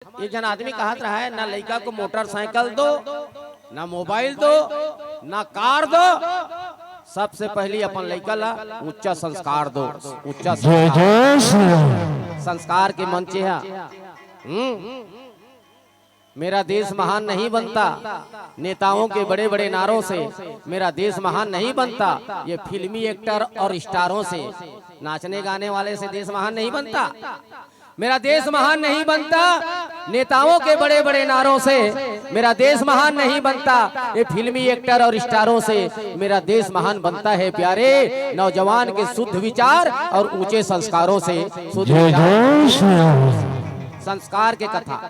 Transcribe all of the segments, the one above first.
एक जन आदमी कहत रहा है, ना लड़का को मोटरसाइकिल दो, ना मोबाइल दो, ना कार दो, सबसे पहले अपन लड़का ला ऊंचा संस्कार दो। ऊंचा संस्कार के मंचे है। मेरा देश महान नहीं बनता नेताओं के बड़े बड़े नारों से, मेरा देश महान नहीं बनता ये फिल्मी एक्टर और स्टारों से, नाचने गाने वाले से देश महान नहीं बनता। मेरा देश महान नहीं बनता नेताओं के बड़े बड़े नारों से, मेरा देश महान नहीं बनता ये फिल्मी एक्टर और स्टारों से, मेरा देश महान बनता है प्यारे नौजवान के शुद्ध विचार और ऊंचे संस्कारों से। शुद्ध संस्कार के कथा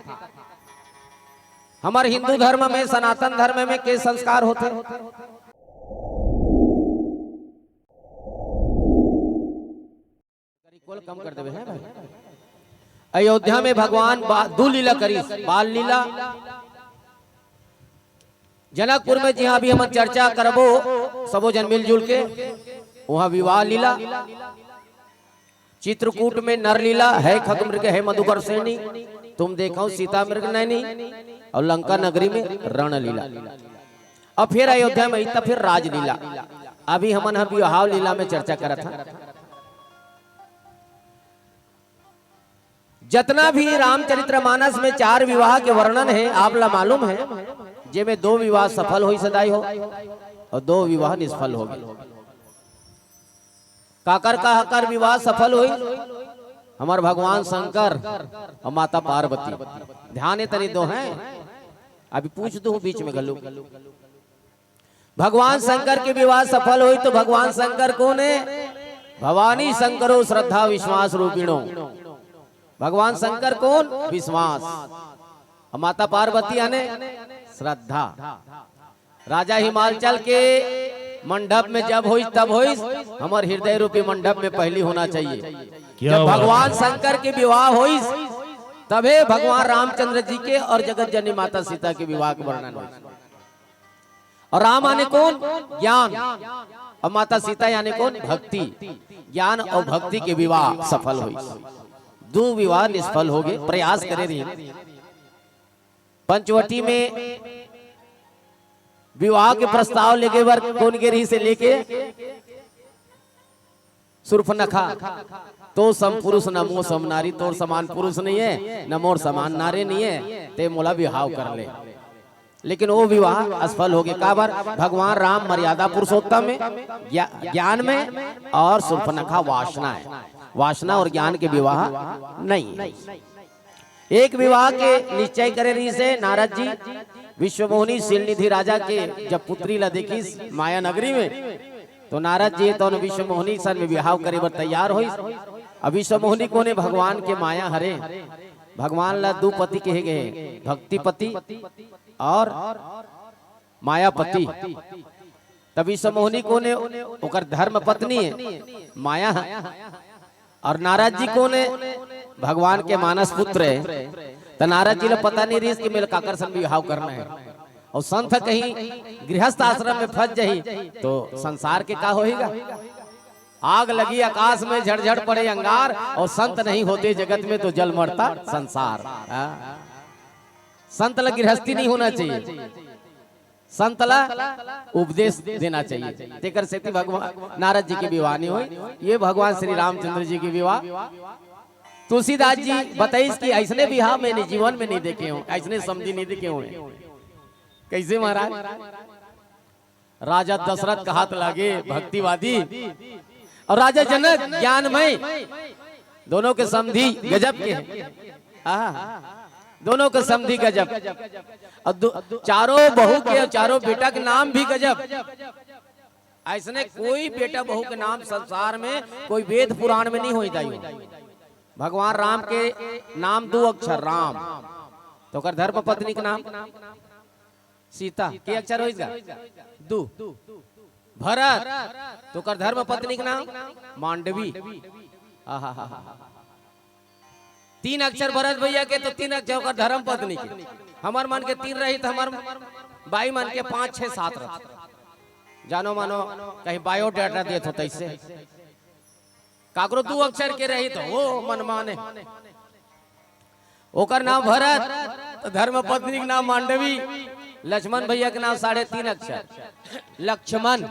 हमारे हिंदू धर्म में, सनातन धर्म में के संस्कार होते हैं। कम कर देवे हैं भाई। अयोध्या में भगवान दो लीला करी, बाल लीला। जनकपुर में जहाँ भी हम चर्चा करबो सबो जन मिलजुल के, वहाँ विवाह लीला। चित्रकूट में नर लीला है, खग मृग है मधुकर सेनी, तुम देखो सीता मृग नैनी, और लंका नगरी में रण लीला। और फिर अयोध्या में तब फिर राजलीला। अभी हमन विवाह लीला में चर्चा करा था। जितना भी रामचरितमानस में 4 विवाह के वर्णन है, आप ला मालूम है, जिसमें 2 विवाह सफल हुई सदाई हो और 2 विवाह निष्फल हो गए। काकर का हकर विवाह सफल हुई हमार भगवान शंकर और माता पार्वती। ध्यान तनी दो हैं, अभी पूछ दो बीच में गलू। भगवान शंकर की विवाह सफल हुई तो भगवान शंकर कौन है? भवानी शंकरो श्रद्धा विश्वास रूपिणो। भगवान शंकर कौन? विश्वास। और माता पार्वती यानी श्रद्धा। राजा हिमाचल के मंडप में जब हुई तब हुई, हमारे हृदय रूपी मंडप में पहली होना चाहिए। जब भगवान शंकर की विवाह हुई तबे भगवान रामचंद्र जी के और जगत जननी माता सीता के विवाह के वर्णन हुई। और राम यानी कौन? ज्ञान। और माता सीता यानी कौन? भक्ति। ज्ञान और भक्ति के विवाह सफल हुई। 2 विवाह निष्फल हो गए। प्रयास करे रही। पंचवटी में विवाह के प्रस्ताव लेके बर कौन गिरी से लेके सुर्फनखा, तो सम पुरुष न मोर सम नारी, तोर समान पुरुष नहीं है न मोर समान नारी नहीं है, ते मोला विवाह कर ले। लेकिन वो विवाह असफल हो गए। काबर? भगवान राम मर्यादा पुरुषोत्तम में, ज्ञान में, और सुर्फनखा वासना है। वासना और ज्ञान के विवाह नहीं है। एक विवाह के निश्चय करे रही से नारद जी विश्वमोहिनी शीलनिधि राजा के जब पुत्री ला देखी माया नगरी में, तो नारद जी तो विश्वमोहिनी सन में विवाह करे बर तैयार हुई। अब विश्वमोहिनी को ने भगवान के माया हरे, भगवान ला 2 पति कहे गए, भक्ति पति और मायापति। तब विश्वमोहिनी को ने ओकर धर्म पत्नी है माया, और नारद जी को ने भगवान के मानस पुत्र है। तो नारद जी ने पता नहीं रही कि मेरे काकर सन विवाह करना है। और संत कहीं गृहस्थ आश्रम में फंस जाही तो संसार के का होएगा? आग लगी आकाश में, झड़झड़ पड़े अंगार, और संत नहीं होते जगत में तो जल मरता संसार। संत ला गृहस्थी नहीं होना चाहिए, संत ला उपदेश देना चाहिए। तेकर सेती भगवान नारद जी की विवाह नहीं हुई। ये भगवान श्री रामचंद्र जी की विवाह। तुलसीदास जी बताइए कि ऐसने विवाह मैंने जीवन में नहीं देखे हूँ, ऐसने समझी नहीं देखे हुए। कैसे महाराज? राजा दशरथ का हाथ लागे भक्तिवादी, और राजा जनक ज्ञानमय, दोनों के समधी गजब के हैं। दोनों के समधी गजब। और चारों बहू के, चारों बेटा के नाम भी गजब। ऐसने कोई बेटा बहू के नाम संसार में कोई वेद पुराण में नहीं हो जाए। भगवान राम के नाम 2 अक्षर राम, तो कर धर्म पत्नी के नाम सीता के अक्षर होगा 2। भरत, तो कर धर्म पत्नी के नाम मांडवी। 3 अक्षर भरत भैया के, तो 3 अक्षर कर धर्म पत्नी के। हमार मन के 3 रही, तो हमार बाई मन के 5, 6, 7 रह। जानो मानो कहीं बायोडाटा देत हो तैसे काकरो 2 अक्षर के रही तो वो मन माने। ओकर नाम भरत, तो धर्म पत्नी के नाम मांडवी, लक्ष्मण भैया के नाम 3.5 अक्षर लक्ष्मण,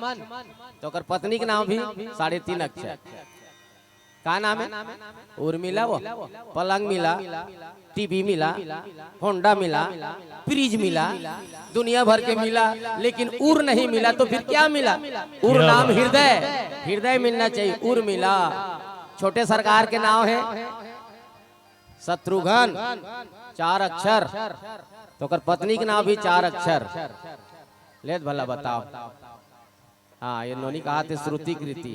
तो ओकर पत्नी के नाम भी 3.5 अक्षर। का नाम है? उर्मिला। वो पलंग मिला, टीवी मिला, होंडा मिला, फ्रिज मिला, दुनिया भर के मिला, लेकिन उर नहीं मिला। तो फिर क्या मिला? उर नाम हृदय, हृदय मिलना चाहिए, उर मिला। छोटे सरकार के नाम है शत्रुघ्न, 4 अक्षर, तो कर पत्नी के नाम भी 4 अक्षर। ले भला बताओ। हाँ, ये नोनी कहा थे श्रुति कृति,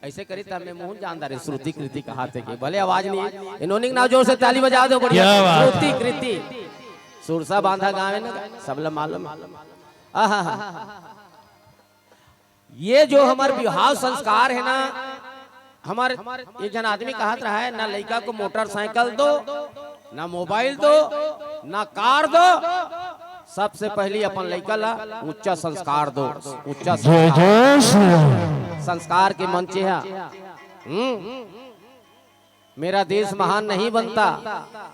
ऐसे करी था मैं मुंह जानदार श्रुति कृति कहा थे कि भले आवाज नहीं है। इन्होंने नाम जोर से ताली बजा दो, बढ़िया। श्रुति कृति, सुरसा बांधा गाँव है ना, सब लोग मालूम। ये जो हमारे विवाह संस्कार है ना, हमारे एक जन आदमी कहा रहा है, ना लड़का को मोटरसाइकिल दो, ना मोबाइल दो, ना कार दो, सबसे पहले अपन लड़का ला ऊंचा संस्कार दो। ऊंचा संस्कार के मंचे है। मेरा देश महान नहीं बनता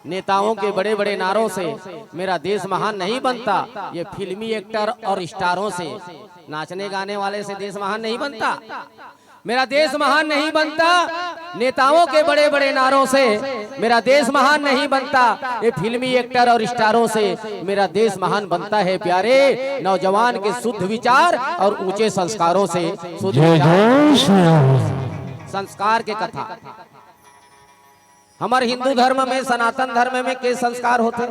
नेताओं के बड़े बड़े नारों से, मेरा देश महान नहीं बनता ये फिल्मी एक्टर और स्टारों से, नाचने गाने वाले से देश महान नहीं बनता। मेरा देश महान नहीं बनता नेताओं के बड़े बड़े नारों से, मेरा देश महान नहीं बनता ये फिल्मी एक्टर और स्टारों से, मेरा देश महान बनता है प्यारे नौजवान के शुद्ध विचार और ऊंचे संस्कारों से। शुद्ध संस्कार के कथा हमारे हिंदू धर्म में, सनातन धर्म में के संस्कार होते?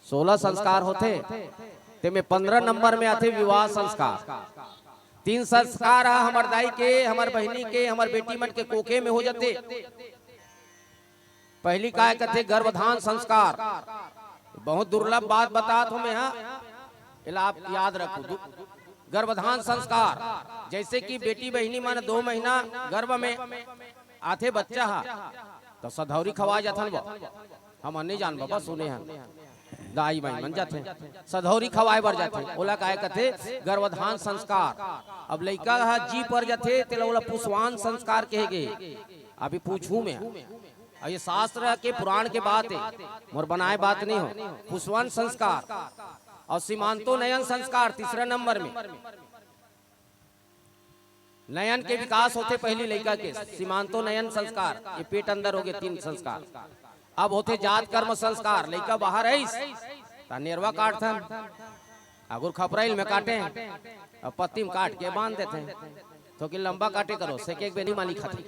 16 संस्कार होते, ते में 15 नंबर में आते विवाह संस्कार। 3 संस्कार हमार दाई के, हमार बहनी के, हमार बेटी मन के कोखे में हो जाते। पहली काय कहते गर्भधान संस्कार, बहुत दुर्लभ बात बता तुम्हें, आप याद रखो। गर्भधान संस्कार जैसे कि बेटी बहनी मन 2 महीना गर्भ में आथे बच्चा हा, तो सधौरी खवा जाथन। हम नहीं जान बाबा, सुने हैं दाई माई मन जाते सधौरी खवाए बर जाते, ओला काय कहते गर्भधान संस्कार। अब लइका हा जी पर जाते तेला ओला पुष्वान संस्कार कहेगे। अभी पूछू मैं, ये शास्त्र के पुराण के बात है, मोर बनाए बात नहीं हो। पुष्वान संस्कार और सीमांतो नयन संस्कार 3 नंबर में। नयन के विकास होते पहली लड़का के, सीमांतो नयन संस्कार, ये पेट अंदर हो गए 3 संस्कार। अब होते जात कर्म संस्कार, लड़का बाहर है नेरवा काटते अगुर खपराइल में काटे, अब पत्ती में काट के बांध देते तो कि लंबा काटे करो से एक बेनी मानी खाती।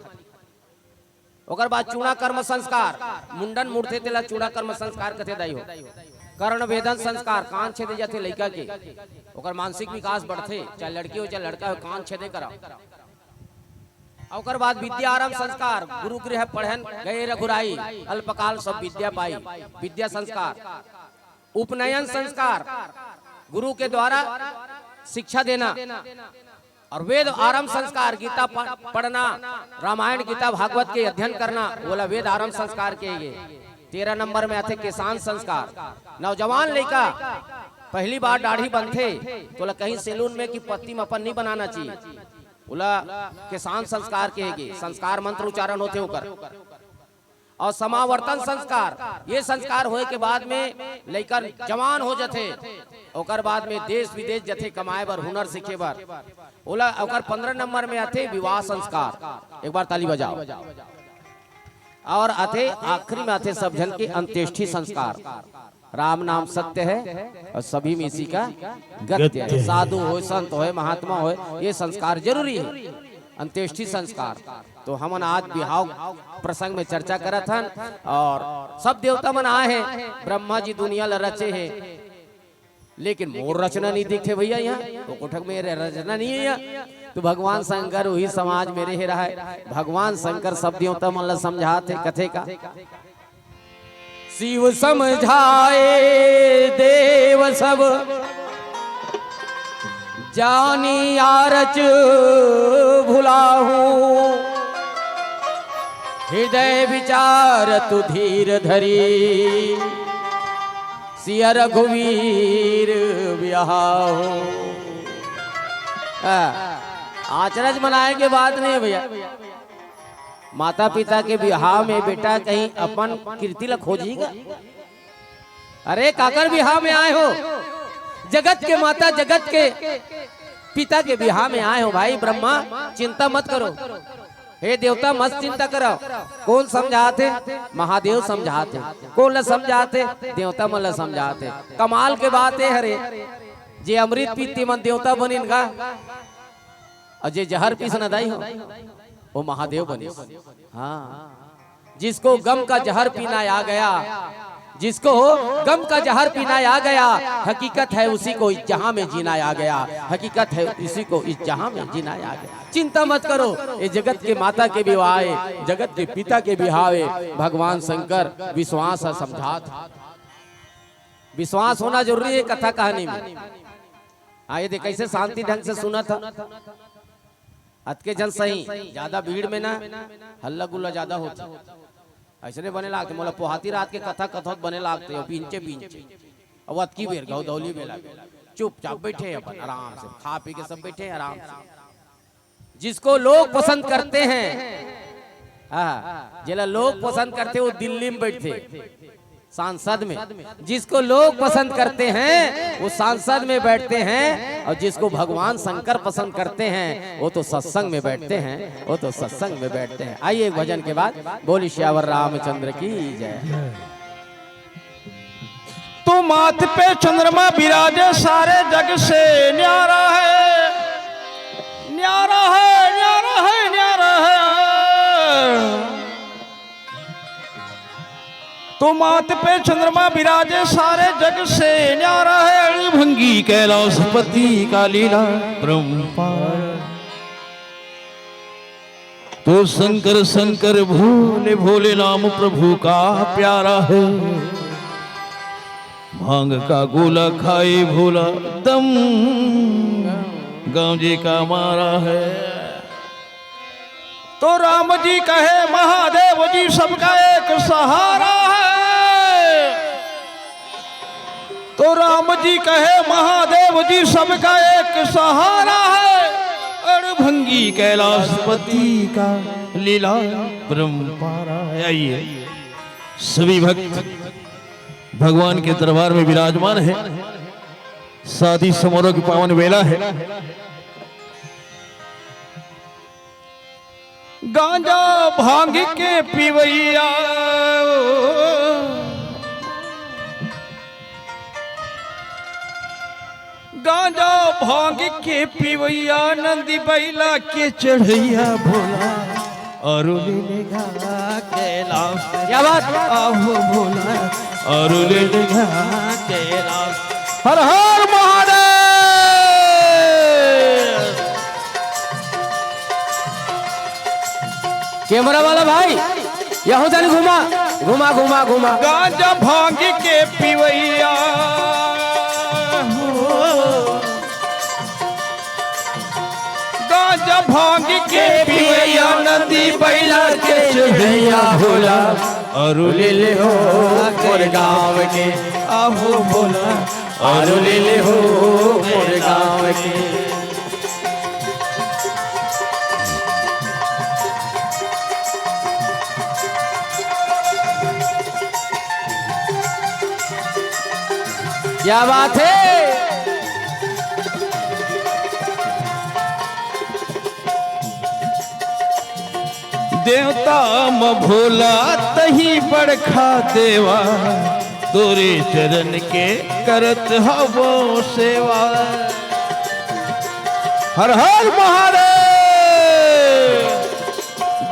ओकर बाद चूड़ा कर्म संस्कार, मुंडन मुड़ते तेला चूड़ा कर्म संस्कार कथे दाई हो। कर्ण वेदन संस्कार, कान छेदे जाते लड़का के, ओकर मानसिक विकास बढ़ते, चाहे लड़की हो चाहे लड़का हो, कान छेदे करा। ओकर बाद विद्या आरंभ संस्कार, गुरु गृह पढ़न गए रघुराई, अल्पकाल सब विद्या पाई, विद्या संस्कार। उपनयन संस्कार, गुरु के द्वारा शिक्षा देना। और वेद आरंभ संस्कार, गीता पढ़ना, रामायण गीता भागवत के अध्ययन करना, बोला वेद आरंभ संस्कार के ये। 13 नंबर में आते किसान संस्कार। नौजवान लड़का पहली बार दाढ़ी बनते तो कहीं सैलून में कि पत्ती में अपन नहीं बनाना चाहिए, बोला किसान संस्कार के संस्कार मंत्र उच्चारण होते होकर। और समावर्तन संस्कार, ये संस्कार होए के बाद में लड़का जवान हो जाते, ओकर बाद में देश विदेश जथे कमाए बर, हुनर सीखे बर, बोला ओकर 15 नंबर में आते विवाह संस्कार। एक बार ताली बजाओ। और आते आखिरी में आते सब जन के अंत्येष्टि संस्कार। राम नाम सत्य है और सभी में इसी का गत्य है। साधु हो, संत हो, महात्मा हो, ये संस्कार जरूरी है। अंत्येष्टि संस्कार तो हम आज बिहाव प्रसंग में चर्चा करत हन, और सब देवता मन आए हैं, ब्रह्मा जी दुनिया ल रचे हैं, लेकिन मोर रचना नहीं दिखते भैया यहाँ, तो कोठक में रचना नहीं है यहाँ। तो भगवान शंकर वही समाज मेरे ही रहा है। भगवान शंकर सब देवता मन ल समझाते कथे का, शिव समझाए देव सब जानी आरच भुलाहू, हृदय विचार तु धीर धरी, सिया रघुवीर ब्याहू। आचरज मनाए के बाद नहीं भैया, माता पिता के विवाह में बेटा कहीं अपन कीर्ति ला खोजेगा। अरे काकर विवाह में आए हो, जगत के माता जगत के पिता के विवाह में आए हो भाई। ब्रह्मा चिंता मत करो, हे देवता मत चिंता करो। कौन समझाते? महादेव समझाते। कौन ल समझाते? देवता मन ल समझाते। कमाल के बात है हरे, जे अमृत पीती मन देवता बनिन का, और जे जहर पीस न दाई हो वो महादेव बने। हाँ, जिसको गम का जहर पीना आ गया, जिसको गम का जहर पीना आ गया, हकीकत है उसी को इस जहां में जीना आ गया। हकीकत है उसी को इस जहां में जीना आ गया। चिंता मत करो, ये जगत के माता के विवाह, जगत के पिता के विवाह भगवान शंकर विश्वास समझात। विश्वास होना जरूरी है कथा कहानी में। आए देख कैसे शांति ढंग से सुना था। अतके जन सही, ज्यादा भीड़ में ना हल्ला गुल्ला ज्यादा होता, ऐसे बने लागते। मोला पोहाती रात के कथा कथौत बने लागते, पींचे पींचे अब अतकी बेर गौ दौली बेला चुपचाप बैठे अपन आराम से, खा पी के सब बैठे आराम से। जिसको लोग पसंद करते हैं, जिला लोग पसंद करते वो दिल्ली में बैठते सांसद में। जिसको लोग पसंद करते हैं वो सांसद में बैठते हैं, और जिसको भगवान शंकर पसंद करते हैं वो तो सत्संग में बैठते हैं, वो तो सत्संग में बैठते हैं। आइए एक भजन के बाद बोली श्यावर रामचंद्र की जय। तो माथ पे चंद्रमा विराजे सारे जग से न्यारा है, न्यारा है, न्यारा है, न्यारा है। तो माथ पे चंद्रमा विराजे सारे जग से न्यारा है। अड़भंगी कैलाशपति का लीला परंपार। तो शंकर शंकर भोले भोले नाम प्रभु का प्यारा है। भांग का गोला खाए भोला दम गाँव जी का मारा है। तो राम जी कहे महादेव जी सबका एक सहारा है। तो राम जी कहे महादेव जी सबका एक सहारा है। अड़भंगी कैलाशपति का लीला परंपरा है। आइए सभी भक्त भगवान के दरबार में विराजमान है। शादी समारोह की पावन वेला है। गांजा भांग के पिवैया, गांजा भांग के पिवैया, नंदी बैला के चढ़ैया भोला और कैलाश। क्या बात? आहो भोला और कैलाश। हर हर महादेव। कैमरा वाला भाई यहाँ जाने घुमा घुमा घुमा घुमा। गांजा भांग के पिवैया, गांजा भांग के पिवैया, नदी बैला के चढ़ैया भोला और ले हो मोर गाँव के। आहो भोला और ले हो मोर गाँव के। क्या बात है? देवता म भोला तही बड़खा देवा, तोरे चरण के करत हवो सेवा। हर हर महादेव।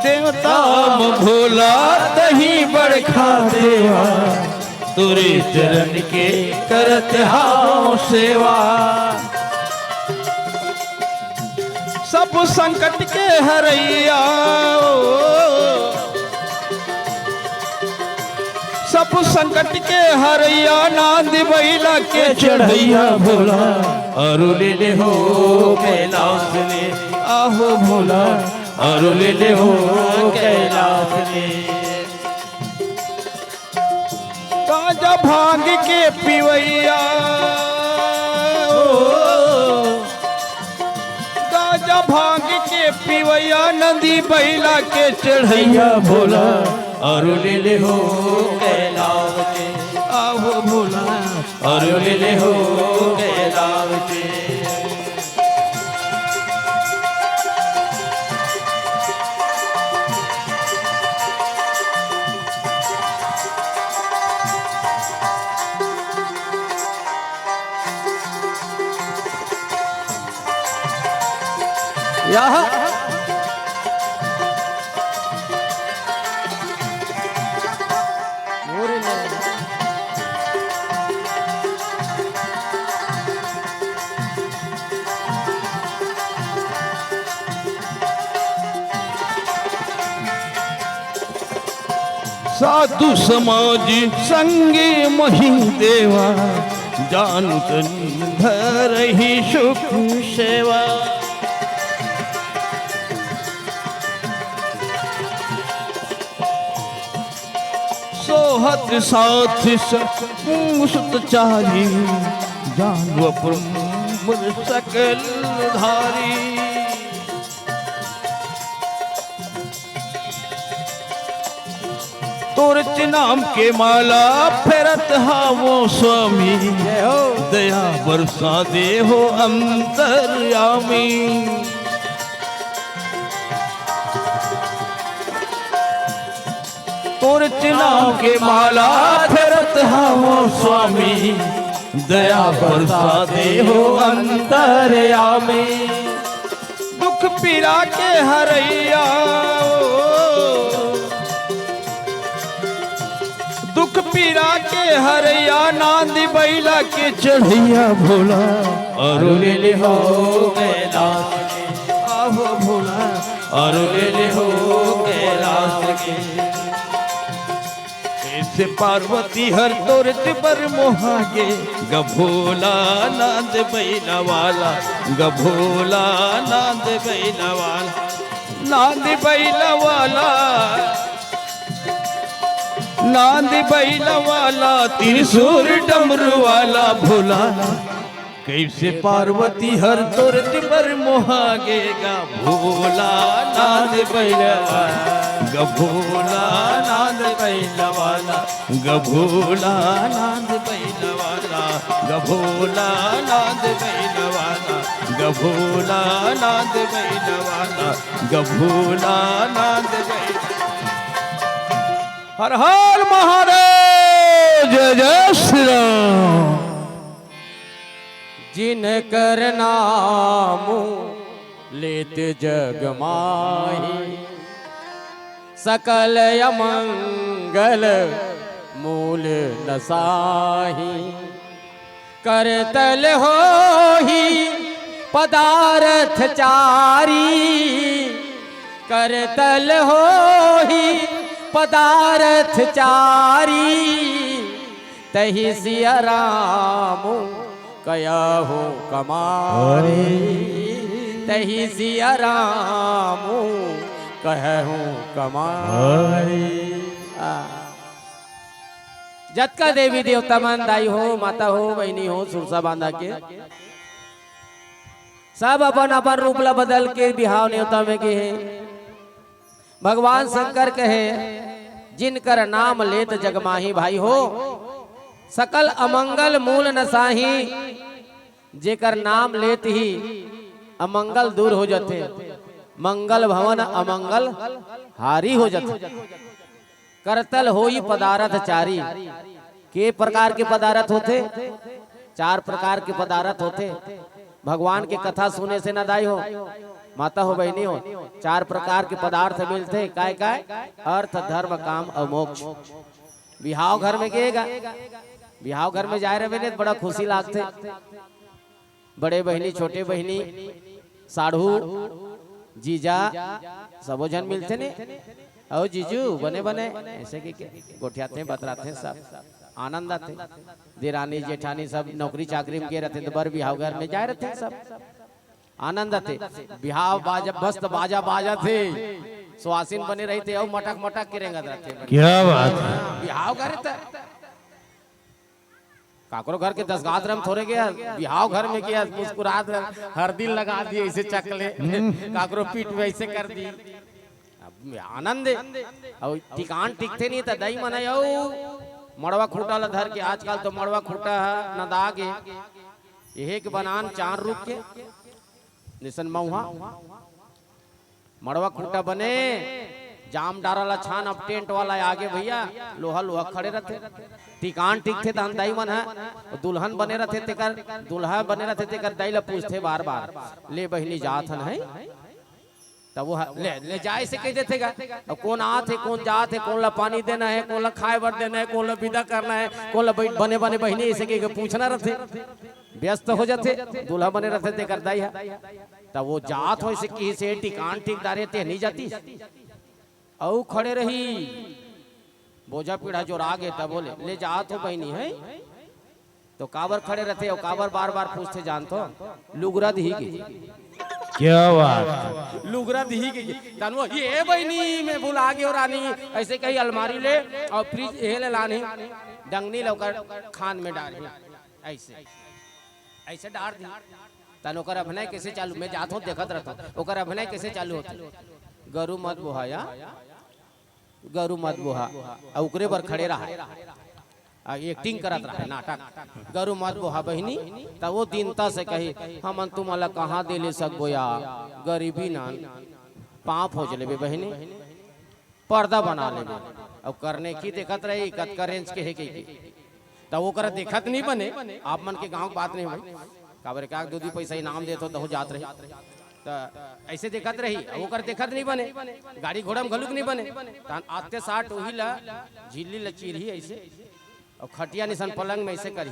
देवता म भोला तही बड़खा देवा, तोरे चरण के करत हवो सेवा। सब संकट के हरैया, सब संकट के हरैया, नांद बैला के चढ़ैया भोला और ले हो कैलाश ले। आहो भोला और ले हो कैलाश ले। गांजा भांग के पिवैया, गांजा भांग के पिवैया नदी बैला के चढ़ैया भोला और ले ले हो कैलाश के आओ भोला और ले ले हो कैलाश के। यहाँ साधु समाज संगे मही देवा जान धर ही सुख सेवा। सोहत साथ सुतचारी जानव ब्रह्म सकल धारी। तोरच नाम के माला फेरत हावो स्वामी दया बरसा दे हो अंतर्यामी। तोरच नाम के माला फेरत हावो स्वामी दया बरसा दे हो अंतर्यामी। दुख पीरा के हरैया दुख पीरा के हरैया नांद बैला के चढ़ैया भोला और ले ले हो कैलाश के आहो भोला और ले ले हो कैलाश के। ऐसे पार्वती हर तोरत पर मोहागे गभोला नांद बैला वाला गभोला नांद बैला वाला नांद बैला वाला नांद बैला वाला त्रिशूल डमरू वाला भोला। कैसे पार्वती हर तोरत पर मोहागेगा भोला नांद बैला गभोला नांद बैला वाला गभोला नांद बैला वाला गभोला नांद बैला वाला गभोला नांद बैला वाला गभोला नांद बैला। हर हर महादेव जय जय श्री राम। जिनकर नाम लेत जग माही सकल अमंगल मूल नसाही। करतल होही पदार्थ चारी करतल होही पदार्थ चारी। तही सिया राम कयाहू कमारी तही सिया राम कहूँ कमारी। जतका देवी देवता मन दाई हो माता हो बहनी हो सुरसा बांधा के सब अपन अपन रूप ला बदल के बिहाव न्योता में के है। भगवान शंकर कहे जिनकर नाम लेत जगमाही भाई हो सकल अमंगल मूल नसाही। जेकर नाम लेत ही अमंगल दूर हो जाते मंगल भवन अमंगल हारी हो जाते। करतल होई पदार्थ चारी। के प्रकार के पदार्थ होते? 4 प्रकार के पदार्थ होते। भगवान की कथा सुने से न दाई हो माता हो बहनी हो 4 प्रकार के पदार्थ मिलते। काय काय? अर्थ धर्म काम और मोक्ष। बिहाव घर में गएगा बिहाव घर में जाए रहे बड़ा खुशी लागते। बड़े बहनी छोटे बहनी साढ़ू जीजा सबो जन मिलते ने और जीजू बने बने ऐसे के गोठियाते बतराते सब आनंद आते। देरानी जेठानी सब नौकरी चाकरी में रहते तो बर बिहाव घर में जाए रहते सब आनंद आते। बिहाव बाजा बस्त बाजा बाजा थे सुहासिन बने रही थे और मटक मटक के रेंगत रहते। क्या बात है। बिहाव घर काकरो घर के 10 गात रम थोड़े गया बिहाव घर में किया मुस्कुरात हरदी लगा दिए ऐसे चकले काकरो पीठ में ऐसे कर दी आनंद और टिकान टिकते नहीं तो दही मना मड़वा खूटा ला धर के आजकल तो मड़वा खूटा है न दागे यही के बनान 4 रुक के निशन मऊहा मड़वा खूटा बने जाम डारा छान अब टेंट वाला आगे भैया लोहा लोहा खड़े रहते टिकान टिकते तहन दाई मन है दुल्हन बने रहते तेकर दुल्हा बने रहते तेकर दाई ला पूछते बार बार ले बहनी जात हन है तब वो ले जाए से कह देते अब कौन आत है कौन जात है कौन ला पानी देना है कौन ला खाए बर देना है कौन ला विदा करना है कौन ला बने बने बहनी ऐसे कह पूछना रहते व्यस्त हो जाते दूल्हा बने रहते तेकर दाई है तब वो जात हो इसे की से टिकान टिक डारे ते नहीं जाती औ खड़े रही बोझा पीढ़ा जो आगे तब बोले ले जात हो बहनी है तो काबर खड़े रहते और काबर बार बार पूछते जानतो लुगरा दी की क्या बात लुगरा दी की तनु ये बहनी में भूला गए और रानी ऐसे कहीं अलमारी ले और फ्रिज ले लानी डंगनी लौकर खान में डाली ऐसे ऐसे डाल दी तनु कर अभिनय कैसे चालू मैं जात हूँ देखत रहता ओकर अभिनय कैसे चालू होता गरु मत बुहाया गरु मत बुहा उकरे बर खड़े रहा एक्टिंग करत रहा नाटक गरु मत बुहा बहनी तब वो दीनता से कही हम तुम अला कहाँ दे ले सकबो या गरीबी ना पाप हो जले बहनी पर्दा बना ले अब करने की देखत रही कत करेंज के है की तब वो कर देखत नहीं बने आप मन के गांव की बात नहीं भाई काबर का 2 पैसा इनाम देते तो जात रही तो ऐसे देखत रही वो कर देखत नहीं बने गाड़ी घोड़ा में घलुक नहीं बने आते 60 वही ला झिल्ली लचीर ही ऐसे और खटिया निशन पलंग में ऐसे करी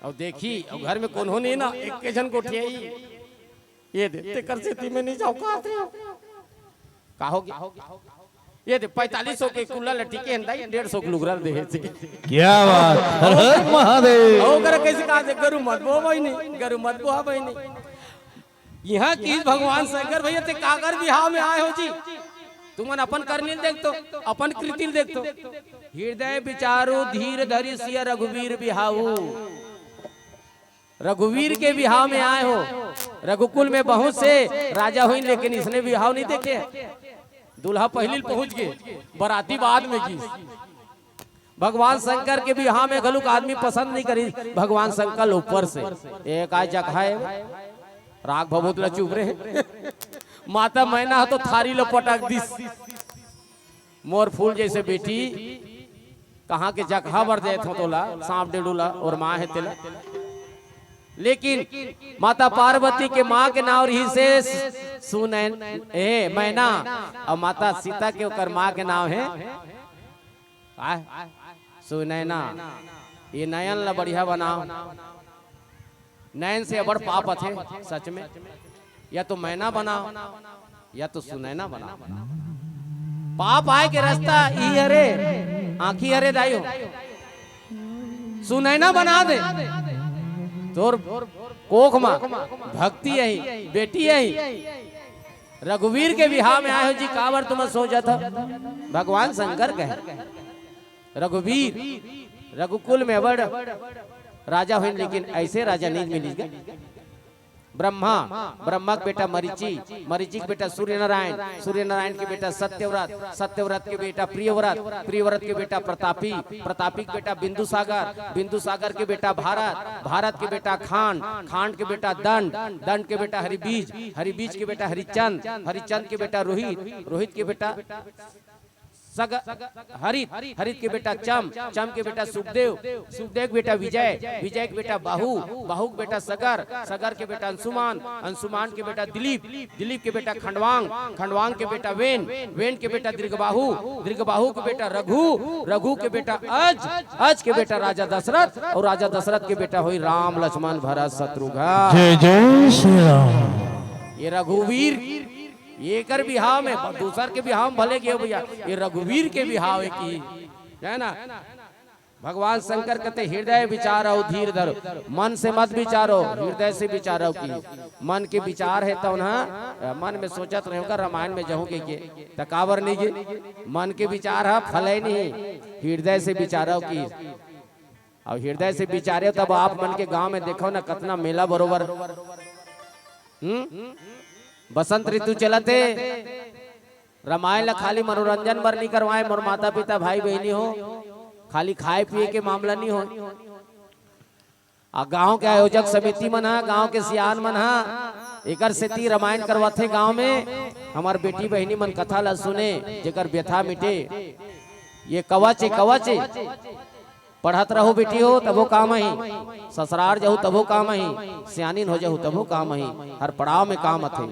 और देखी और घर में कौन हो नहीं ना एक के जन को उठियाई ये देते कर से में नहीं जाओ कहोगे ये दे 4500 के कुल्ला लट्टी के अंदर 150 के लुगरा दे क्या बात हर हर महादेव ओ कर कैसे कहा से गरु मत बो भाई नहीं गरु मत बो भाई नहीं यहाँ की भगवान शंकर भैया ते कागर बिहाव में आए हो जी तुमन अपन करनी देख तो अपन कृति देख तो हृदय विचारो धीर धरि सिया रघुवीर बिहाऊ रघुवीर के बिहाव में आए हो रघुकुल में बहुत से राजा हुई लेकिन इसने बिहाव नहीं देखे दूल्हा पहले पहुंच गए बराती बाद में की भगवान शंकर के बिहाव में गलुक आदमी पसंद नहीं करी भगवान शंकर ऊपर से एक आज जखाए राग भभूतला चुप रहे माता मैना तो थारी लो पटक दिस मोर फूल जैसे बेटी कहाँ के जगह बर जाए थे तोला सांप डेडूला और माँ है तेला लेकिन माता पार्वती के माँ के नाम रही से सुनैन ए मैना और माता सीता के ओकर माँ के नाम है सुनैना ये नयन ला बढ़िया बनाओ नयन से बड़ पाप थे सच में या तो मैना बनाओ या तो सुनैना बनाओ पाप आए के रास्ता ई अरे आंखी अरे दाई हो सुनैना बना दे तोर कोख मां भक्ति यही बेटी यही रघुवीर के बिहाव में आए हो जी कावर तुम सोचा था भगवान शंकर कहे रघुवीर रघुकुल में बड़ राजा हुए लेकिन ऐसे राजा नहीं मिली ब्रह्मा ब्रह्मा के बेटा मरीचि मरीचि के बेटा सूर्य नारायण के बेटा सत्यव्रत के बेटा प्रियव्रत के बेटा प्रतापी के बेटा बिंदुसागर के बेटा भारत के बेटा खांड के बेटा दंड के बेटा हरिबीज के बेटा हरिचंद के बेटा रोहित के बेटा हरित के बेटा चम के बेटा सुखदेव के बेटा विजय के बेटा बाहु के बेटा सगर के बेटा अंशुमान के बेटा दिलीप के बेटा खंडवांग के बेटा वेन के बेटा दीर्घबाहु के बेटा रघु के बेटा अज के बेटा राजा दशरथ और राजा दशरथ के बेटा हुई राम लक्ष्मण भरत शत्रुघ्न जय जय श्री राम। ये रघुवीर ये कर बिहाव में दूसर के बिहाव में भले गए भैया ये रघुवीर के बिहाव की है ना भगवान शंकर कहते हृदय विचारो धीर धरो मन से मत विचारो हृदय से विचारो की मन के विचार है तो ना मन में सोचत रहे रामायण में जहू के तकावर नहीं गे मन के विचार है फल नहीं हृदय से विचारो की और हृदय से विचारे तब आप मन के गांव में देखो ना कितना मेला बरोबर। बसंत ऋतु चलते रामायण ला खाली मनोरंजन बर नहीं करवाए, मोर माता पिता भाई बहनी हो, खाली खाए पिए के मामला नहीं हो। गांव के आयोजक समिति मन हा, गांव के सियान मन हा, एकर सेती रामायण करवाथे गांव में। हमार बेटी बहनी मन कथा ला सुने, जेकर व्यथा मिटे। ये कवच है, कवच है। पढ़त रहो बेटी हो तबो काम ही, ससुराल जाहू तबो काम ही, सियानीन हो जाहू तबो काम ही, हर पड़ाव में काम आथे।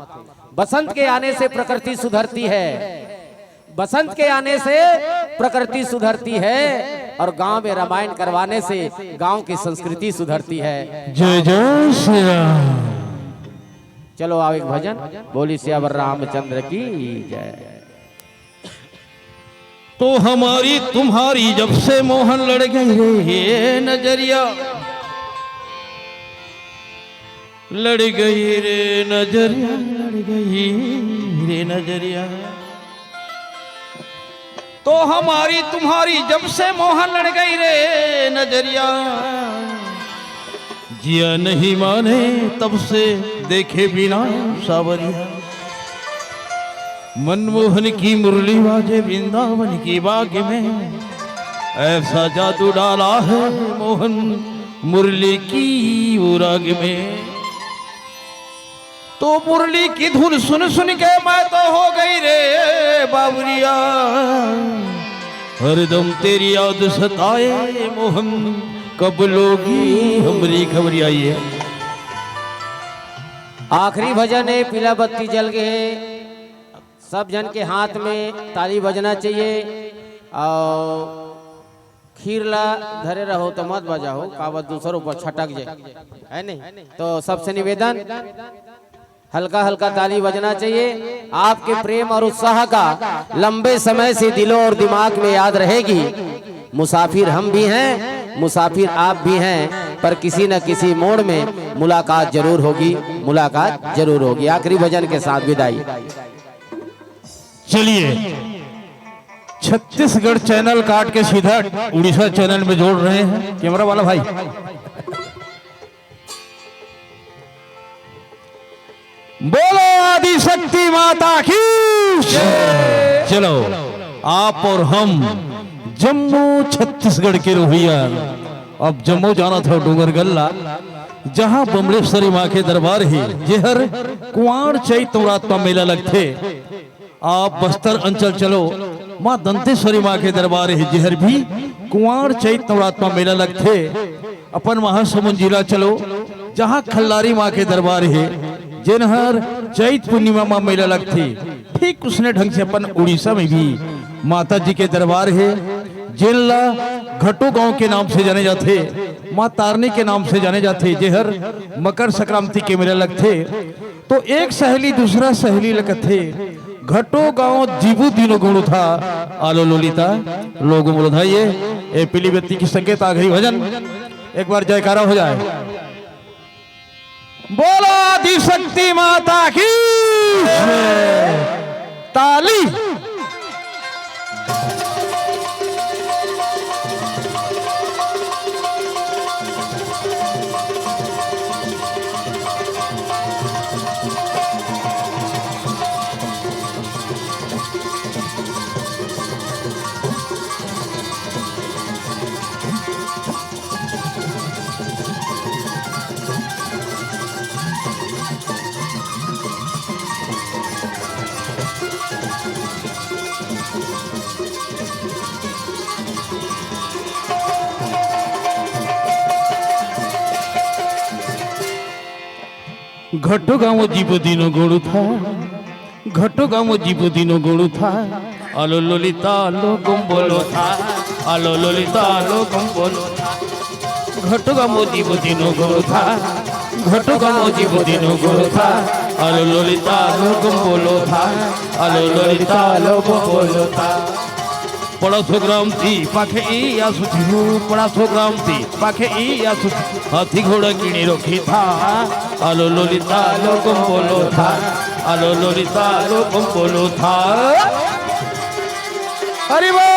बसंत के आने से प्रकृति सुधरती है, बसंत के आने से प्रकृति सुधरती है, और गांव में रामायण करवाने से गांव की संस्कृति सुधरती है। जय जय श्री राम। चलो आओ एक भजन, बोली सियावर रामचंद्र की जय। तो हमारी तुम्हारी जब से मोहन लड़ गई रे नजरिया, लड़ गई रे नजरिया, लड़ गई रे नजरिया। तो हमारी तुम्हारी जब से मोहन लड़ गई रे नजरिया, जिया नहीं माने तब से देखे बिना सावरिया। मनमोहन की मुरली बाजे वृंदावन की बाग में, ऐसा जादू डाला है मोहन मुरली की उराग में। तो मुरली की धुन सुन सुन के मैं तो हो गई रे बाबरिया, हरदम तेरी याद सताए मोहन, कब लोगी हमारी खबरिया। ये आखिरी भजन है, पीला बत्ती जल गए। सब जन के हाथ में ताली बजना चाहिए, और खीर ला धरे रहो तो मत बजाओ, कावत दूसरों ऊपर छटक जाए, है नहीं। तो सबसे निवेदन, हल्का हल्का ताली बजना चाहिए। आपके प्रेम और उत्साह का लंबे समय से दिलों और दिमाग में याद रहेगी। मुसाफिर हम भी हैं, मुसाफिर आप भी हैं, पर किसी न किसी मोड़ में मुलाकात जरूर होगी, मुलाकात जरूर होगी। आखिरी भजन के साथ विदाई। चलिए, छत्तीसगढ़ चैनल काट के सीधा उड़ीसा चैनल में जोड़ रहे हैं कैमरा वाला भाई। बोलो आदि शक्ति माता की। चलो, आप और हम जम्मू छत्तीसगढ़ के रोहिया, अब जम्मू जाना था डूंगरगल्ला, जहां बमलेश्वरी माँ के दरबार है, जेहर कुआर चैत नवरात्मा मेला लगते। आप बस्तर अंचल चलो, माँ दंतेश्वरी माँ के दरबार है, जेहर भी कुआर चैत नवरात्मा मेला लगते। अपन महासमुंद जिला चलो, जहाँ खल्लारी माँ के दरबार है, जिनहर चैत पूर्णिमा माँ मेला लगती। ठीक उसने ढंग से अपन उड़ीसा में भी माता जी के दरबार है, जिनला घटो गांव के नाम से जाने जाते, माँ तारनी के नाम से जाने जाते, जेहर मकर संक्रांति के मेला लगते। तो एक सहेली दूसरा सहेली लगते, घटो गांव जीवू दिनो गुण था, आलो लोलिता लोगों बोलो था। ये पीली बत्ती की संकेत आखिरी भजन, एक बार जयकारा हो जाए। बोलो आदि शक्ति माता की ताली। घटो गाँव जीवो दिनो गोड़ू था, घटो गाँव जीवो दिनो गोड़ू था, आलो लोलिता लोगम बोलो था, आलो लोलिता लोगम बोलो था। घटो गाँव जीवो दिनो गोड़ू था, घटो गाँव जीवो दिनो गोड़ू था, आलो लोलिता लोगम बोलो था, आलो लोलिता लोगम बोलो था। पड़ा सो ग्राम थी पाखे ई आसुथी, पड़ा सो ग्राम थी पाखे ई आसुथी, हाथी घोड़ा किणी रखी था, आलो लोलिता लोगम बोलो था, आलो लोलिता लोगम बोलो था। हरि बोल।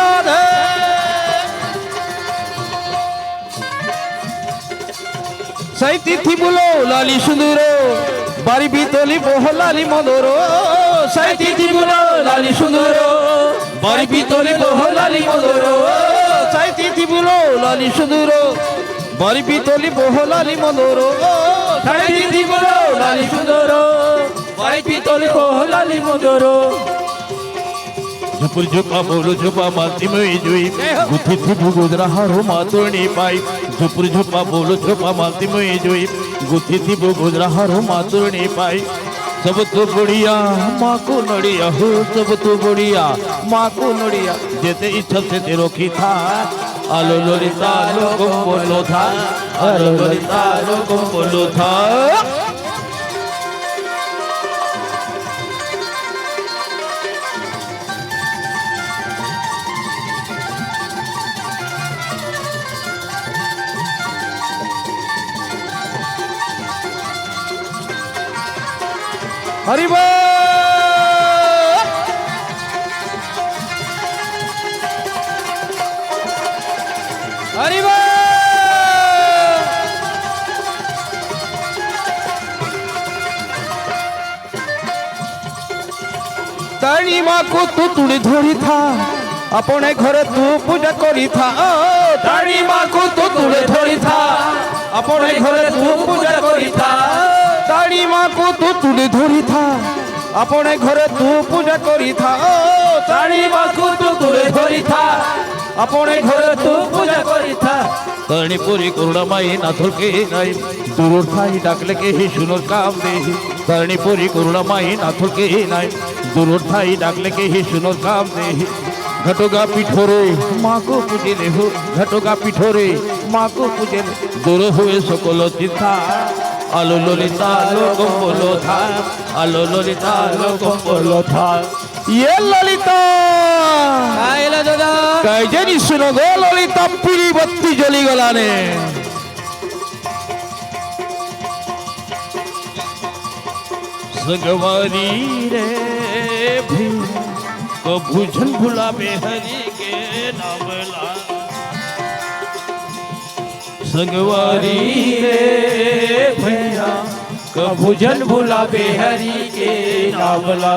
राधे सैती थी बोलो लाली सुंदरो बारी बीतोली बोह लाली मदरो सैती थी बोलो लाली सुंदरो बारी बीतोली बोह लाली मदरो सैती थी बोलो लाली सुंदरो बारी बीतोली बोह लाली मदरो सैती थी बोलो लाली सुंदरो बारी बीतोली बोह लाली मदरो झुपुर झुपा बोलो झुपा मालती में जुई गुथी थी बुगुदरा हारो मातोनी पाई झुपुर झुपा बोलो झुपा मालती में जुई गुथी थी बुगुदरा हारो मातोनी पाई सब तो बढ़िया माँ को नड़िया हो सब तो बढ़िया माँ को नड़िया जेते इच्छा से तेरो की था आलो लोलिता लोगों बोलो था आलो लोलिता लोगों बोलो था हरि बोल हरि बोल तारी माँ को तू तुड़ी धोरी था अपने घरे तू पूजा करी था तारी माँ को तू तुड़ी धोरी था अपने घरे तू पूजा करी था तारी माँ को तू तुले धरी था अपने घरे तू पूजा करी था तारी माँ को तू तुले धरी था अपने घरे तू पूजा करी था तारी पूरी करुणा माई नाथुर के नाई दूर थाई डाकले के ही सुनर काम दे तारी पूरी करुणा माई नाथुर के ही नाई दूर थाई डाकले के ही सुनर काम दे घटोगा पिठोरे माँ को पूजे ले हो घटोगा पिठोरे माँ को पूजे दूर हुए सकल चिंता आलो लोलिता लोगों बोलो था आलो लोलिता लोगों बोलो था ये ललिता कायला दादा कई जनी सुनो गो ललिता पीली बत्ती जली गलाने सगवारी रे भी कभू झन भुला हरि के नाम ला संगवारी रे भैया कभू जन भुला हरि के नावला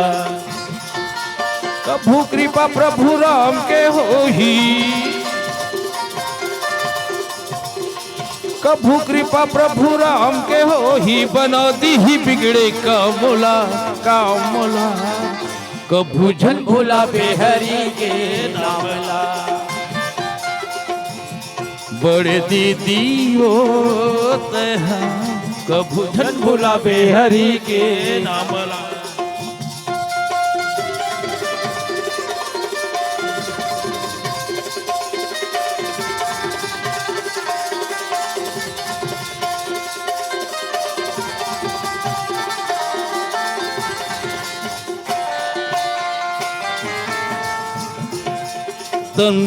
कभू कृपा प्रभु राम के होही कभू कृपा प्रभु राम के होही बना दी ही बिगड़े कामोला कामोला कभू जन भुला हरि के नावला बड़े दीदी होते हैं कभू झन भुला हरि के नामला तन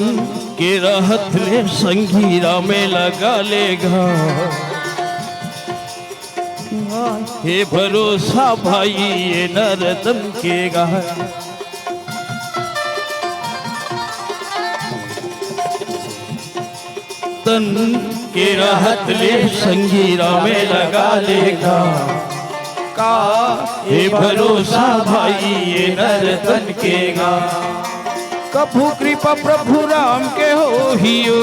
के रहत ले संगीरा में लगा लेगा हे भरोसा भाई ये नरतन के गा तन के रहत ले संगीरा में लगा लेगा का हे भरोसा भाई ये नरतन के गा कभू कृपा प्रभु राम के हो हियो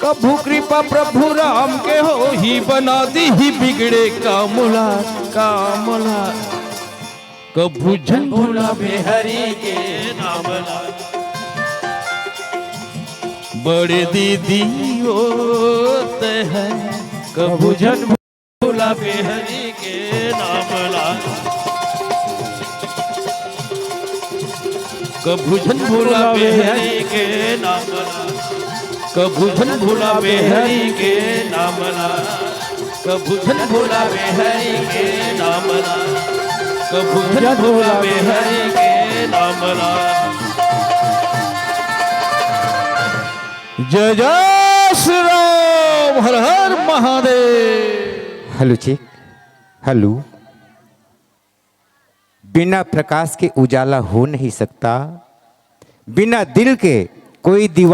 कभू कृपा प्रभु राम के हो ही बना दी ही बिगड़े कामुला कामुला कभू झन भुला हरि के नामला बड़े दीदी होते हैं कभू झन भुला हरि के नामला कभू झन भुला हरि के नामला कभू झन भुला हरि के नामला कभू झन भुला हरि के नामला कभू झन भुला हरि के नामला जय जय श्री राम हर हर महादेव। हेलो चेक हेलो बिना प्रकाश के उजाला हो नहीं सकता, बिना दिल के कोई दीवाना